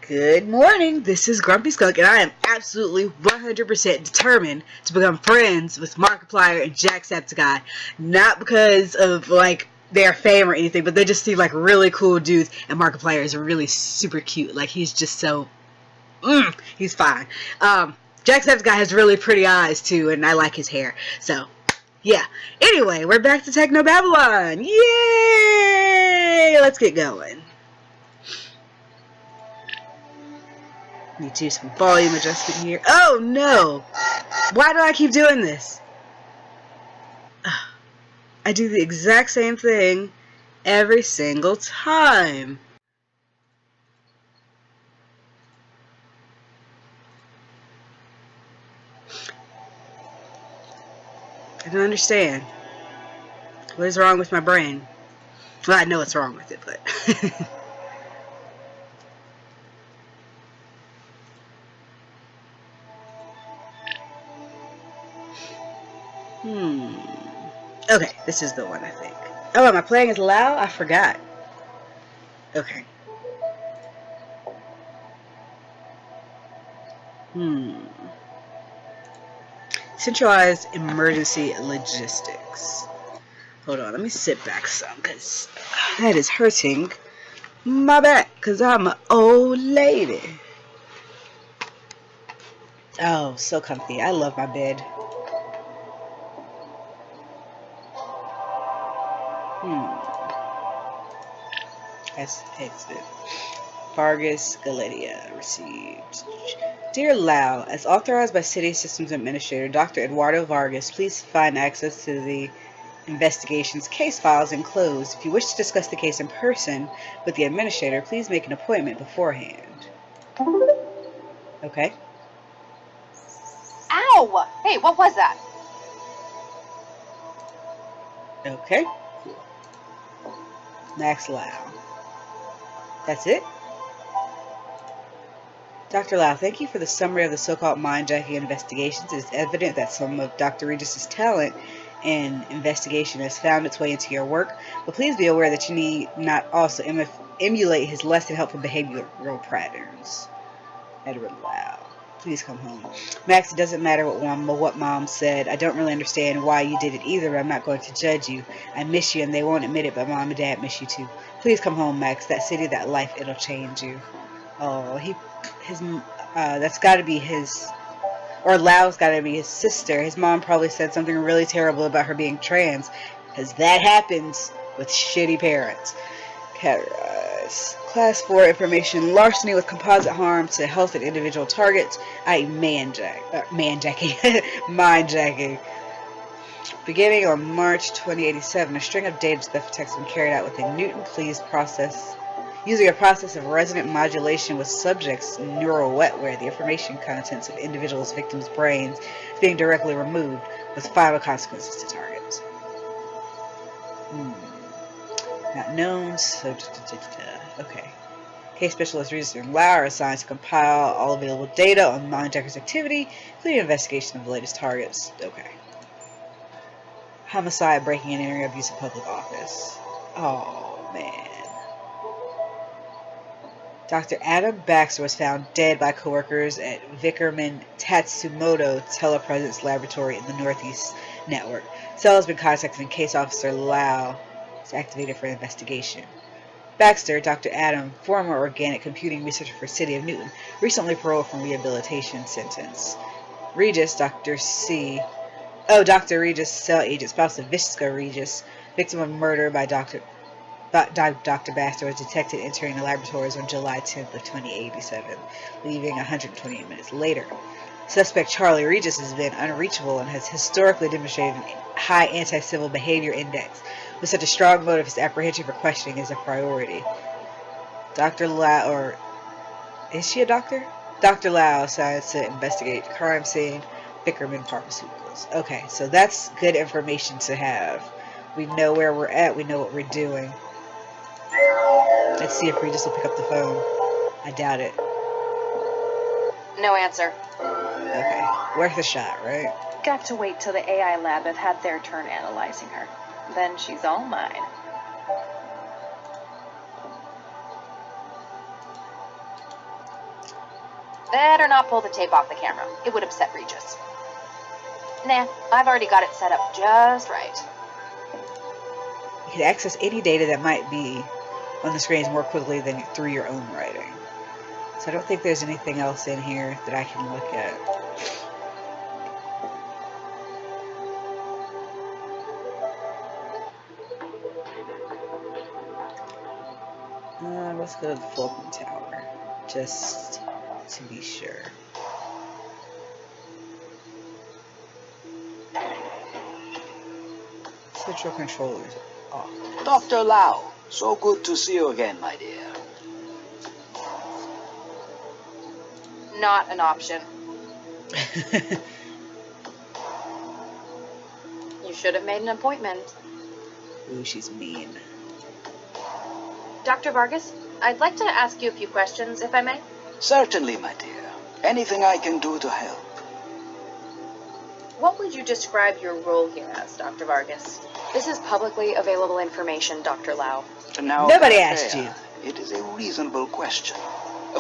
Good morning, this is Grumpyskunk, and I am absolutely 100% determined to become friends with Markiplier and Jacksepticeye. Not because of, like, their fame or anything, but they just seem like really cool dudes, and Markiplier is really super cute. Like, he's just so... he's fine. Jacksepticeye has really pretty eyes, too, and I like his hair. So, yeah. Anyway, we're back to Technobabylon. Yay! Let's get going. Need to do some volume adjustment here. Oh no! Why do I keep doing this? I do the exact same thing every single time. I don't understand. What is wrong with my brain? Well, I know what's wrong with it, but... Okay, this is the one, I think. Oh, am I playing as Lao? I forgot. Okay. Centralized emergency logistics. Hold on, let me sit back some, because that is hurting my back, because I'm an old lady. Oh, so comfy. I love my bed. That's exit. Vargas Galicia received. Dear Lau, as authorized by City Systems Administrator Dr. Eduardo Vargas, please find access to the investigation's case files enclosed. If you wish to discuss the case in person with the administrator, please make an appointment beforehand. Okay. Ow! Hey, what was that? Okay. Max Lau. That's it? Dr. Lau, thank you for the summary of the so-called mind-jacking investigations. It is evident that some of Dr. Regis's talent in investigation has found its way into your work, but please be aware that you need not also emulate his less than helpful behavioral patterns. Edward Lau. Please come home. Max, it doesn't matter what Mom said. I don't really understand why you did it either, but I'm not going to judge you. I miss you, and they won't admit it, but Mom and Dad miss you too. Please come home, Max. That city, that life, it'll change you. Oh, that's got to be his, or Lau's got to be his sister. His mom probably said something really terrible about her being trans, because that happens with shitty parents. Categorize. Class 4 information: larceny with composite harm to health and individual targets, i.e. mind-jacking. Beginning on March 2087, a string of data theft attacks have been carried out within Newton Police process, using a process of resonant modulation with subjects' neural wetware. The information contents of individuals' victims' brains is being directly removed, with final consequences to targets. Not known, so okay. Case specialist Regis and Lau are assigned to compile all available data on mindjacker's activity, including investigation of the latest targets. Okay. Homicide, breaking and entering, abuse of public office. Oh, man. Dr. Adam Baxter was found dead by coworkers at Vickerman Tatsumoto Telepresence Laboratory in the Northeast Network. Cell has been contacted and case officer Lau is activated for investigation. Baxter, Dr. Adam, former organic computing researcher for City of Newton, recently paroled from rehabilitation sentence. Regis, Dr. Regis, cell agent, spouse of Visca Regis, victim of murder by Dr. Baxter, was detected entering the laboratories on July 10th of 2087, leaving 128 minutes later. Suspect Charlie Regis has been unreachable and has historically demonstrated a high anti-civil behavior index. With such a strong motive, his apprehension for questioning is a priority. Dr. Lau, or is she a doctor? Dr. Lau assigned to investigate crime scene, Vickerman Pharmaceuticals. Okay, so that's good information to have. We know where we're at. We know what we're doing. Let's see if Regis will pick up the phone. I doubt it. No answer. Okay, worth a shot, right? Got to wait till the AI lab have had their turn analyzing her. Then she's all mine. Better not pull the tape off the camera. It would upset Regis. Nah, I've already got it set up just right. You can access any data that might be on the screens more quickly than through your own writing. So I don't think there's anything else in here that I can look at. Let's go to the Fulton Tower, just to be sure. Central controllers off. Dr. Lau, so good to see you again, my dear. Not an option. You should have made an appointment. Ooh, she's mean. Dr. Vargas, I'd like to ask you a few questions, if I may. Certainly, my dear. Anything I can do to help. What would you describe your role here as, Dr. Vargas? This is publicly available information, Dr. Lau. Now, Nobody asked you. It is a reasonable question.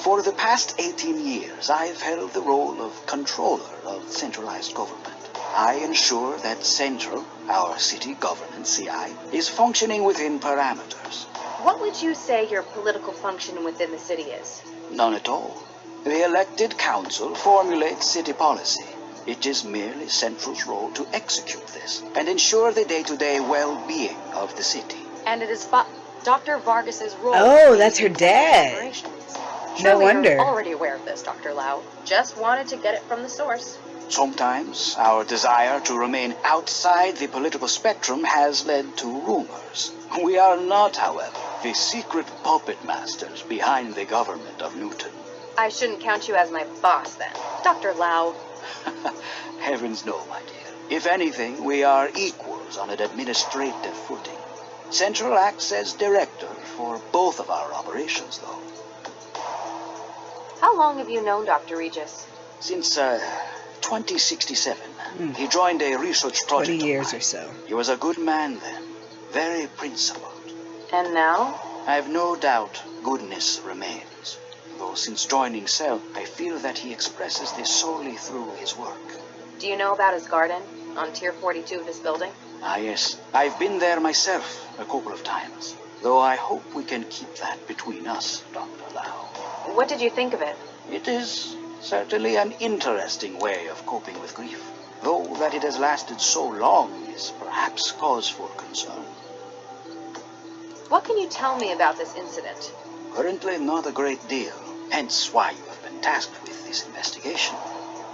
For the past 18 years, I've held the role of controller of centralized government. I ensure that Central, our city governance CI, is functioning within parameters. What would you say your political function within the city is? None at all. The elected council formulates city policy. It is merely Central's role to execute this and ensure the day-to-day well-being of the city. And it is Dr. Vargas's role. Oh, that's her dad. Operations. No Surely wonder. You're already aware of this, Dr. Lau. Just wanted to get it from the source. Sometimes our desire to remain outside the political spectrum has led to rumors. We are not, however, the secret puppet masters behind the government of Newton. I shouldn't count you as my boss, then. Dr. Lau. Heavens no, my dear. If anything, we are equals on an administrative footing. Central acts as director for both of our operations, though. How long have you known Dr. Regis? Since 2067. He joined a research project 20 years of mine. or so. He was a good man then, very principled. And now? I have no doubt goodness remains. Though since joining CEL, I feel that he expresses this solely through his work. Do you know about his garden on Tier 42 of this building? Ah, yes. I've been there myself a couple of times. Though I hope we can keep that between us, Dr. Lau. What did you think of it? It is certainly an interesting way of coping with grief. Though that it has lasted so long is perhaps cause for concern. What can you tell me about this incident? Currently not a great deal, hence why you have been tasked with this investigation.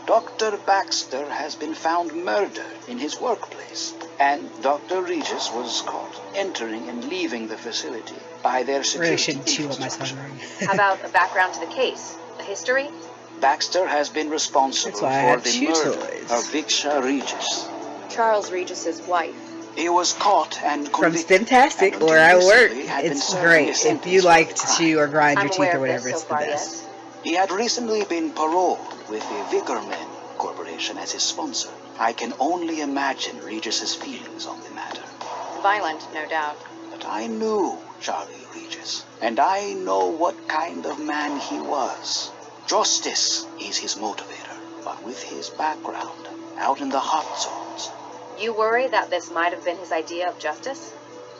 Dr. Baxter has been found murdered in his workplace, and Dr. Regis was caught entering and leaving the facility by their security Really shouldn't chew on my infrastructure. tongue. How about a background to the case? A history? Baxter has been responsible That's why I for have the chew murder toys. of Viksha Regis. Charles Regis's wife. He was caught and From convicted. Stemtastic, and where I until work, recently had been it's serving a great. If sentence you for like the to crime. chew or grind I'm your aware teeth or of whatever, this it's so the far, best. yes. He had recently been paroled with the Vickerman Corporation as his sponsor. I can only imagine Regis's feelings on the matter. Violent, no doubt. But I knew Charlie Regis, and I know what kind of man he was. Justice is his motivator, but with his background out in the hot zones. You worry that this might have been his idea of justice?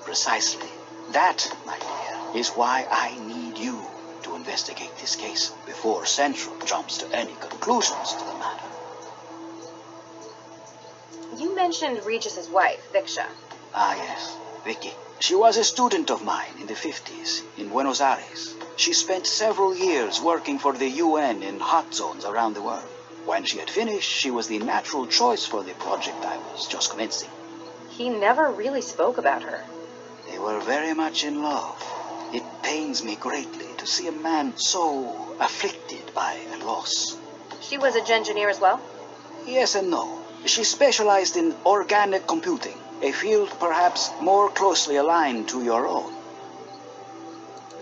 Precisely. That, my dear, is why I need you to investigate this case before Central jumps to any conclusions to the matter. You mentioned Regis's wife, Viksha. Ah, yes, Vicky. She was a student of mine in the 50s in Buenos Aires. She spent several years working for the UN in hot zones around the world. When she had finished, she was the natural choice for the project I was just commencing. He never really spoke about her. They were very much in love. It pains me greatly to see a man so afflicted by a loss. She was a engineer as well? Yes and no. She specialized in organic computing, a field perhaps more closely aligned to your own.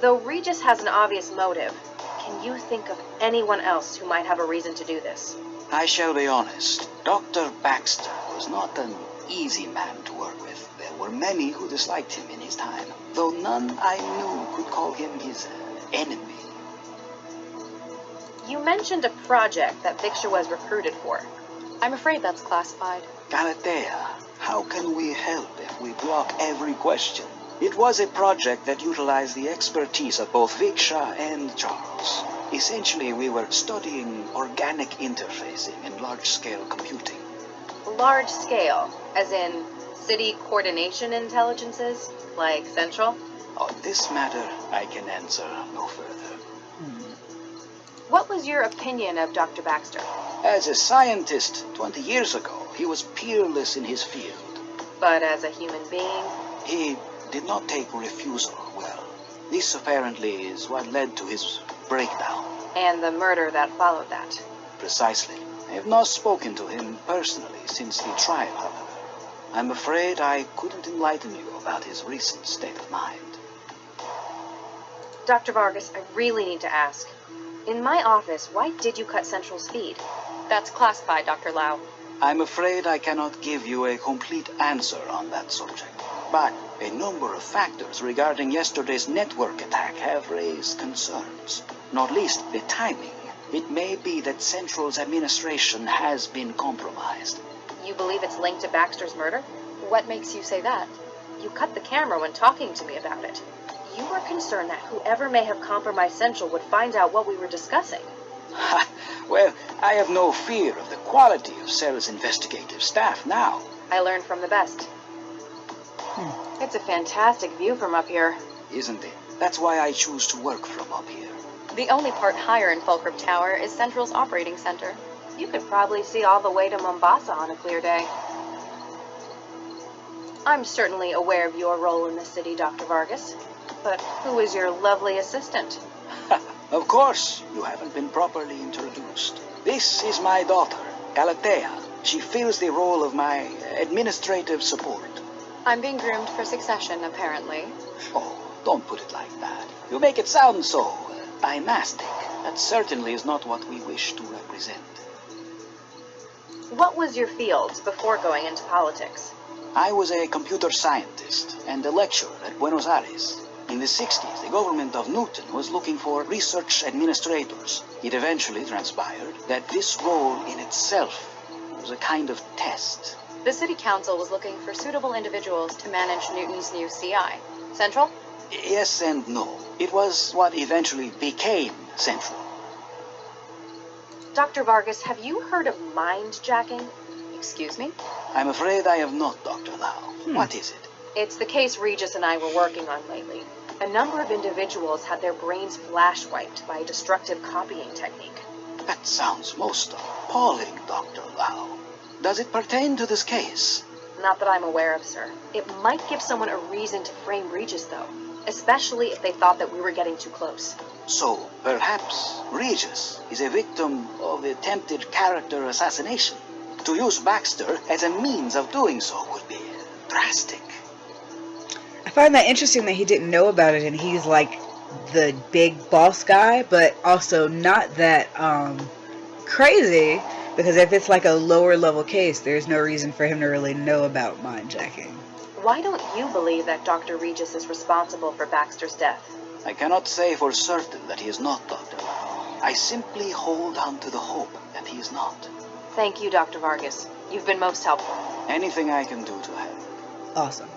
Though Regis has an obvious motive, can you think of anyone else who might have a reason to do this? I shall be honest. Dr. Baxter was not an easy man to work with. There were many who disliked him in his time, though none I knew could call him his enemy. You mentioned a project that Victor was recruited for. I'm afraid that's classified. Galatea, how can we help if we block every question? It was a project that utilized the expertise of both Viksha and Charles. Essentially, we were studying organic interfacing and large-scale computing. Large scale, as in city coordination intelligences, like Central? On this matter, I can answer no further. What was your opinion of Dr. Baxter? As a scientist 20 years ago, he was peerless in his field. But as a human being? He did not take refusal well. This apparently is what led to his breakdown. And the murder that followed that. Precisely. I have not spoken to him personally since the trial, however. I'm afraid I couldn't enlighten you about his recent state of mind. Dr. Vargas, I really need to ask. In my office, why did you cut Central's feed? That's classified, Dr. Lau. I'm afraid I cannot give you a complete answer on that subject. But a number of factors regarding yesterday's network attack have raised concerns. Not least the timing. It may be that Central's administration has been compromised. You believe it's linked to Baxter's murder? What makes you say that? You cut the camera when talking to me about it. You were concerned that whoever may have compromised Central would find out what we were discussing. Well, I have no fear of the quality of Cell's investigative staff now. I learned from the best. It's a fantastic view from up here. Isn't it? That's why I choose to work from up here. The only part higher in Fulcrum Tower is Central's operating center. You could probably see all the way to Mombasa on a clear day. I'm certainly aware of your role in the city, Dr. Vargas. But who is your lovely assistant? Of course, you haven't been properly introduced. This is my daughter, Galatea. She fills the role of my administrative support. I'm being groomed for succession, apparently. Oh, don't put it like that. You make it sound so dynastic. That certainly is not what we wish to represent. What was your field before going into politics? I was a computer scientist and a lecturer at Buenos Aires. In the 60s, the government of Newton was looking for research administrators. It eventually transpired that this role in itself was a kind of test. The city council was looking for suitable individuals to manage Newton's new CI. Central? Yes and no. It was what eventually became Central. Dr. Vargas, have you heard of mind-jacking? Excuse me? I'm afraid I have not, Dr. Lau. What is it? It's the case Regis and I were working on lately. A number of individuals had their brains flash-wiped by a destructive copying technique. That sounds most appalling, Dr. Lau. Does it pertain to this case? Not that I'm aware of, sir. It might give someone a reason to frame Regis, though. Especially if they thought that we were getting too close. So, perhaps Regis is a victim of attempted character assassination. To use Baxter as a means of doing so would be drastic. I find that interesting that he didn't know about it and he's like the big boss guy, but also not that crazy, because if it's like a lower level case, there's no reason for him to really know about mindjacking. Why don't you believe that Dr. Regis is responsible for Baxter's death? I cannot say for certain that he is not, Dr. Lau. I simply hold on to the hope that he is not. Thank you, Dr. Vargas. You've been most helpful. Anything I can do to help. Awesome.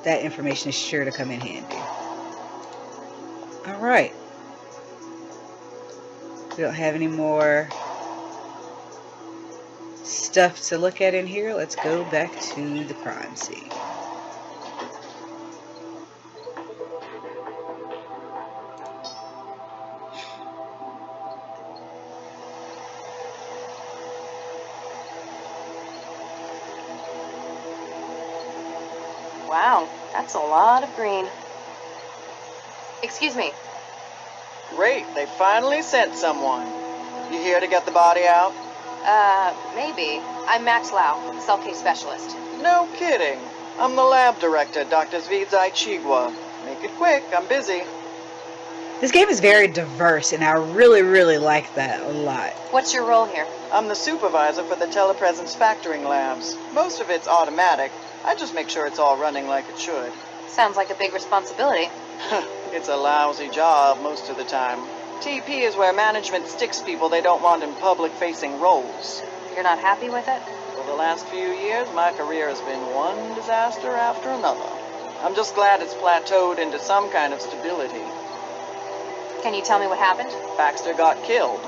That information is sure to come in handy. Alright. We don't have any more stuff to look at in here. Let's go back to the crime scene. Wow, that's a lot of green. Excuse me. Great, they finally sent someone. You here to get the body out? Maybe. I'm Max Lau, cell case specialist. No kidding. I'm the lab director, Dr. Zvidzai Chigwa. Make it quick, I'm busy. This game is very diverse, and I really, really like that a lot. What's your role here? I'm the supervisor for the telepresence factoring labs. Most of it's automatic. I just make sure it's all running like it should. Sounds like a big responsibility. It's a lousy job most of the time. TP is where management sticks people they don't want in public-facing roles. You're not happy with it? For the last few years, my career has been one disaster after another. I'm just glad it's plateaued into some kind of stability. Can you tell me what happened? Baxter got killed.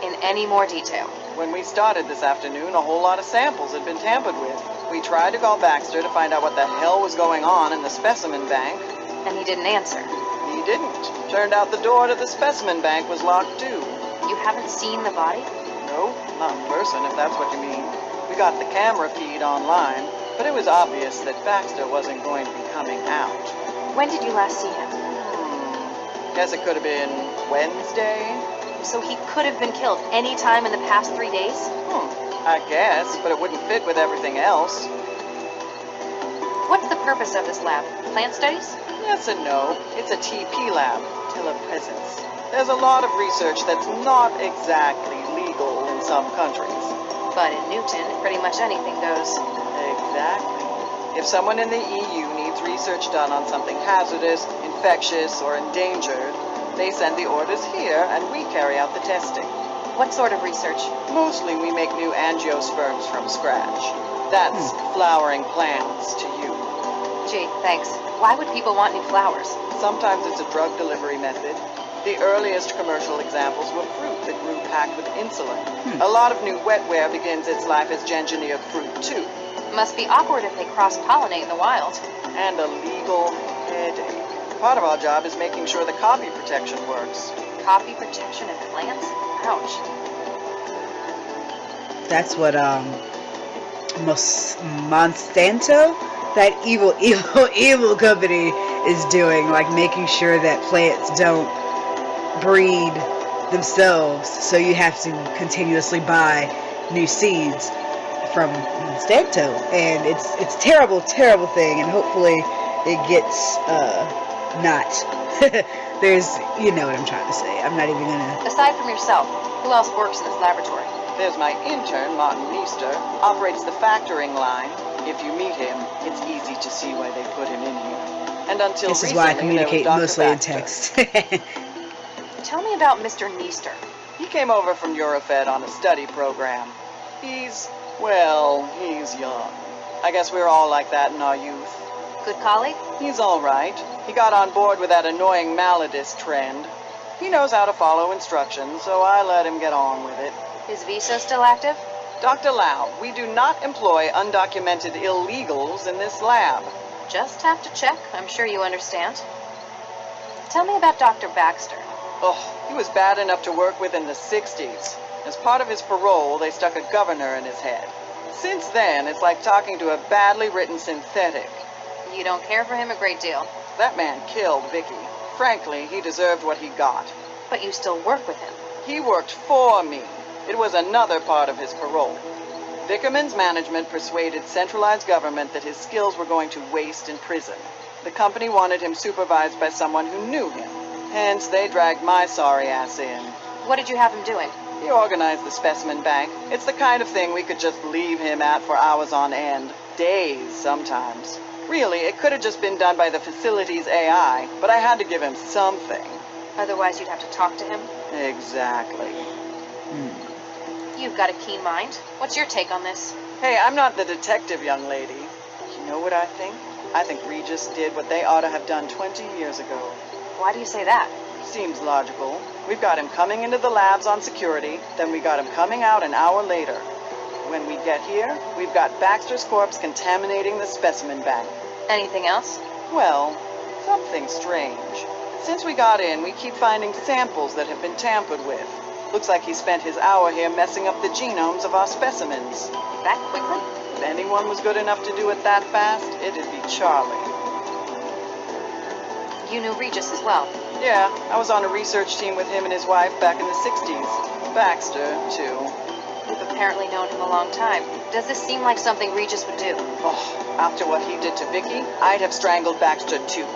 In any more detail? When we started this afternoon, a whole lot of samples had been tampered with. We tried to call Baxter to find out what the hell was going on in the specimen bank. And he didn't answer. He didn't. Turned out the door to the specimen bank was locked too. You haven't seen the body? No, not in person, if that's what you mean. We got the camera feed online, but it was obvious that Baxter wasn't going to be coming out. When did you last see him? Guess it could have been Wednesday? So he could have been killed any time in the past 3 days? I guess, but it wouldn't fit with everything else. What's the purpose of this lab? Plant studies? Yes and no. It's a TP lab, telepresence. There's a lot of research that's not exactly legal in some countries. But in Newton, pretty much anything goes. Exactly. If someone in the EU needs research done on something hazardous, infectious, or endangered, they send the orders here and we carry out the testing. What sort of research? Mostly we make new angiosperms from scratch. That's flowering plants to you. Gee, thanks. Why would people want new flowers? Sometimes it's a drug delivery method. The earliest commercial examples were fruit that grew packed with insulin. A lot of new wetware begins its life as engineered fruit, too. Must be awkward if they cross-pollinate in the wild. And a legal headache. Part of our job is making sure the copy protection works. Copy protection in plants? Ouch. That's what Monsanto, that evil company, is doing, like making sure that plants don't breed themselves, so you have to continuously buy new seeds from Monsanto, and it's terrible thing, and hopefully it gets not. There's, you know what I'm trying to say. I'm not even gonna. Aside from yourself, who else works in this laboratory? There's my intern, Martin Meester, operates the factoring line. If you meet him, it's easy to see why they put him in here. And until This is why I recently, there was communicate Dr. mostly in Baxter. text. Tell me about Mr. Neester. He came over from Eurofed on a study program. He's young. I guess we're all like that in our youth. Good colleague? He's all right. He got on board with that annoying Maladist trend. He knows how to follow instructions, so I let him get on with it. Is visa still active? Dr. Lau, we do not employ undocumented illegals in this lab. Just have to check. I'm sure you understand. Tell me about Dr. Baxter. Oh, he was bad enough to work with in the 60s. As part of his parole, they stuck a governor in his head. Since then, it's like talking to a badly written synthetic. You don't care for him a great deal. That man killed Vicky. Frankly, he deserved what he got. But you still work with him. He worked for me. It was another part of his parole. Vickerman's management persuaded centralized government that his skills were going to waste in prison. The company wanted him supervised by someone who knew him. Hence, they dragged my sorry ass in. What did you have him doing? He organized the specimen bank. It's the kind of thing we could just leave him at for hours on end. Days, sometimes. Really, it could have just been done by the facility's AI, but I had to give him something. Otherwise, you'd have to talk to him? Exactly. You've got a keen mind. What's your take on this? Hey, I'm not the detective, young lady. You know what I think? I think Regis did what they ought to have done 20 years ago. Why do you say that? Seems logical. We've got him coming into the labs on security, then we got him coming out an hour later. When we get here, we've got Baxter's corpse contaminating the specimen bank. Anything else? Well, something strange. Since we got in, we keep finding samples that have been tampered with. Looks like he spent his hour here messing up the genomes of our specimens. That quickly? If anyone was good enough to do it that fast, it'd be Charlie. You knew Regis as well. Yeah, I was on a research team with him and his wife back in the 60s. Baxter, too. You've apparently known him a long time. Does this seem like something Regis would do? Oh, after what he did to Vicky, I'd have strangled Baxter, too.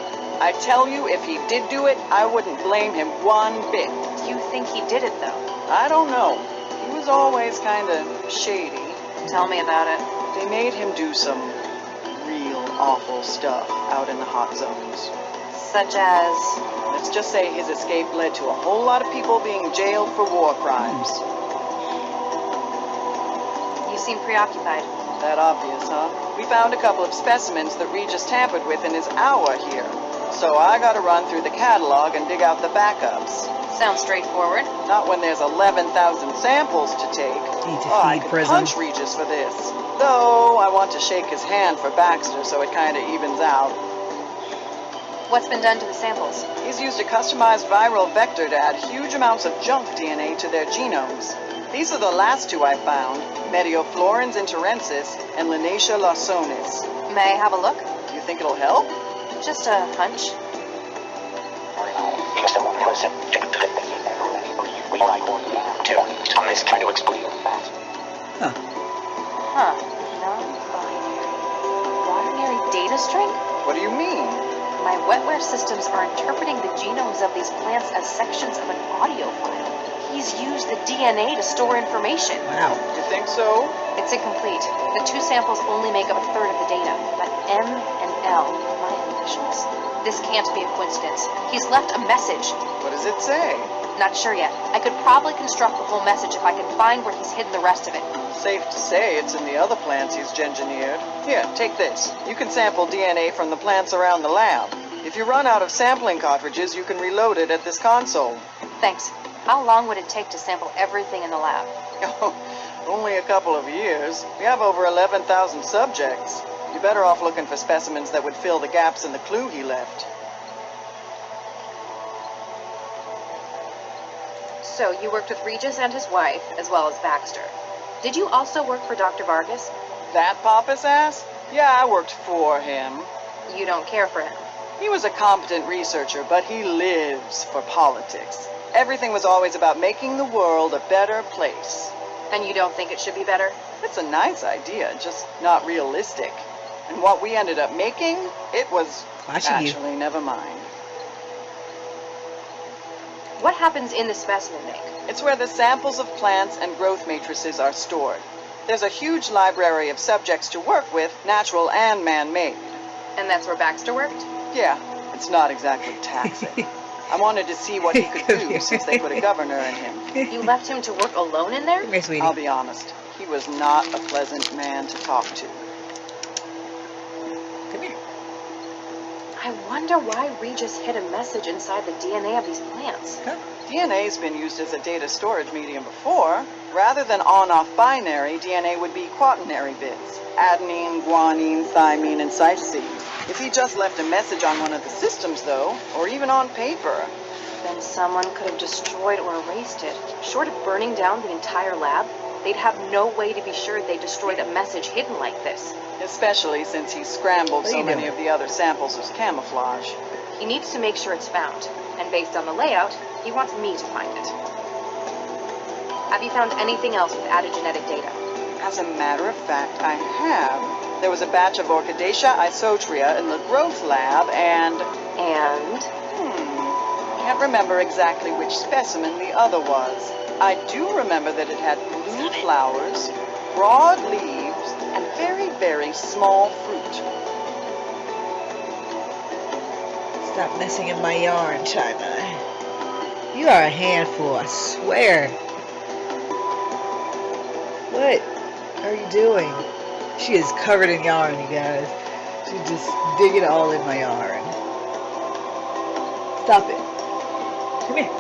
I tell you, if he did do it, I wouldn't blame him one bit. You think he did it, though? I don't know. He was always kind of shady. Tell me about it. They made him do some real awful stuff out in the hot zones. Such as... Let's just say his escape led to a whole lot of people being jailed for war crimes. You seem preoccupied. That obvious, huh? We found a couple of specimens that Regis tampered with in his hour here. So I gotta run through the catalog and dig out the backups. Sounds straightforward. Not when there's 11,000 samples to take. Need to I feed could Prism. punch Regis for this. Though I want to shake his hand for Baxter so it kinda evens out. What's been done to the samples? He's used a customized viral vector to add huge amounts of junk DNA to their genomes. These are the last two I found, Medioflorens interensis and Linacia lawsonis. May I have a look? You think it'll help? Just a hunch. Huh. Huh. Non-binary. Quaternary data string? What do you mean? My wetware systems are interpreting the genomes of these plants as sections of an audio file. He's used the DNA to store information. Wow. You think so? It's incomplete. The two samples only make up a third of the data, but M and L, my initials. This can't be a coincidence. He's left a message. What does it say? Not sure yet. I could probably construct the whole message if I can find where he's hidden the rest of it. Safe to say it's in the other plants he's engineered. Here, take this. You can sample DNA from the plants around the lab. If you run out of sampling cartridges, you can reload it at this console. Thanks. How long would it take to sample everything in the lab? Oh, only a couple of years. We have over 11,000 subjects. You're better off looking for specimens that would fill the gaps in the clue he left. So, you worked with Regis and his wife, as well as Baxter. Did you also work for Dr. Vargas? That pompous ass? Yeah, I worked for him. You don't care for him. He was a competent researcher, but he lives for politics. Everything was always about making the world a better place. And you don't think it should be better? It's a nice idea, just not realistic. And what we ended up making, it was actually never mind. What happens in the specimen bank? It's where the samples of plants and growth matrices are stored. There's a huge library of subjects to work with, natural and man-made. And that's where Baxter worked? Yeah, it's not exactly taxing. I wanted to see what he could do since they put a governor in him. You left him to work alone in there? Come here, sweetie. I'll be honest, he was not a pleasant man to talk to. Come here. I wonder why Regis hid a message inside the DNA of these plants. Come. DNA's been used as a data storage medium before. Rather than on-off binary, DNA would be quaternary bits. Adenine, guanine, thymine, and cytosine. If he just left a message on one of the systems, though, or even on paper. Then someone could have destroyed or erased it. Short of burning down the entire lab, they'd have no way to be sure they destroyed a message hidden like this. Especially since he scrambled so many of the other samples as camouflage. He needs to make sure it's found, and based on the layout, he wants me to find it. Have you found anything else with added genetic data? As a matter of fact, I have. There was a batch of Orchidaceae isotria in the growth lab, and... Can't remember exactly which specimen the other was. I do remember that it had blue flowers, broad leaves, and very, very small fruit. Stop messing in my yarn, China. You are a handful, I swear. What are you doing? She is covered in yarn, you guys. She's just digging all in my yarn. Stop it. Come here.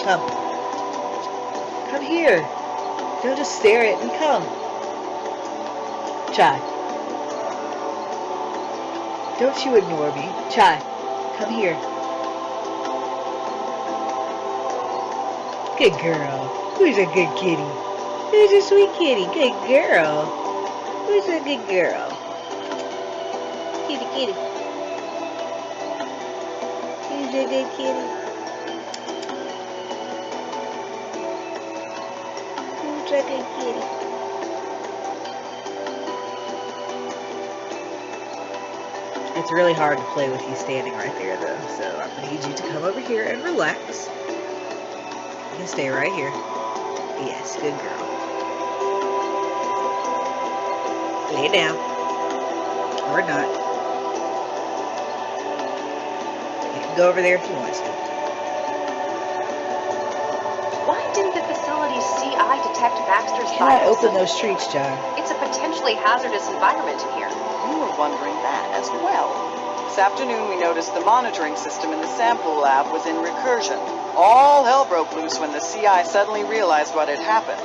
Come. Come here. Don't just stare at me. Come. Chai. Don't you ignore me. Chai. Come here. Good girl. Who's a good kitty? Who's a sweet kitty? Good girl. Who's a good girl? Kitty, kitty. Who's a good kitty? Who's a good kitty? It's really hard to play with you standing right there, though. So I'm gonna need you to come over here and relax. You can stay right here. Yes, good girl. Lay down. Or not. go over there if he wants to. Why didn't the facility's CI detect Baxter's Can I vital open signs? those treats, John? It's a potentially hazardous environment in here. We were wondering that as well. This afternoon, we noticed the monitoring system in the sample lab was in recursion. All hell broke loose when the CI suddenly realized what had happened.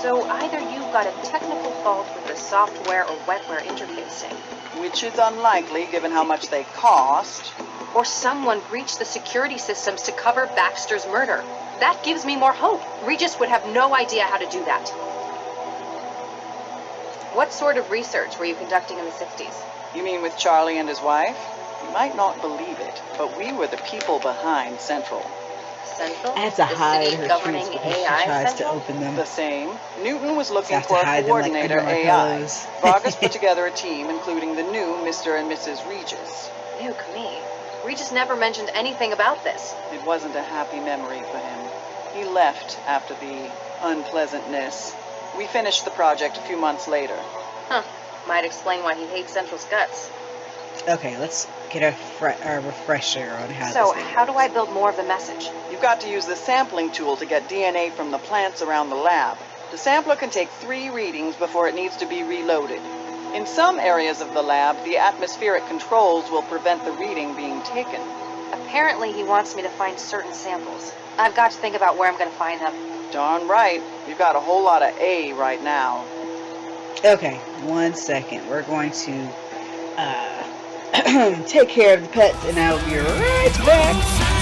So either you've got a technical fault with the software or wetware interfacing, Which is unlikely given how much they cost. or someone breached the security systems to cover Baxter's murder. That gives me more hope. Regis would have no idea how to do that. What sort of research were you conducting in the 60s? You mean with Charlie and his wife? You might not believe it, but we were the people behind Central. Central? I have to The hide city her governing treats because she AI tries to Central? open them. The same. Newton was I looking have to for a hide them like coordinator under my AI. pillows. Vargas put together a team, including the new Mr. and Mrs. Regis. Nuke me. Regis never mentioned anything about this. It wasn't a happy memory for him. He left after the unpleasantness. We finished the project a few months later. Huh. Might explain why he hates Central's guts. Okay, let's get a refresher on how So, this thing how do works. I build more of the message? You've got to use the sampling tool to get DNA from the plants around the lab. The sampler can take 3 readings before it needs to be reloaded. In some areas of the lab, the atmospheric controls will prevent the reading being taken. Apparently, he wants me to find certain samples. I've got to think about where I'm going to find them. Darn right. You've got a whole lot of A right now. Okay, 1 second. We're going to take care of the pets, and I'll be right back.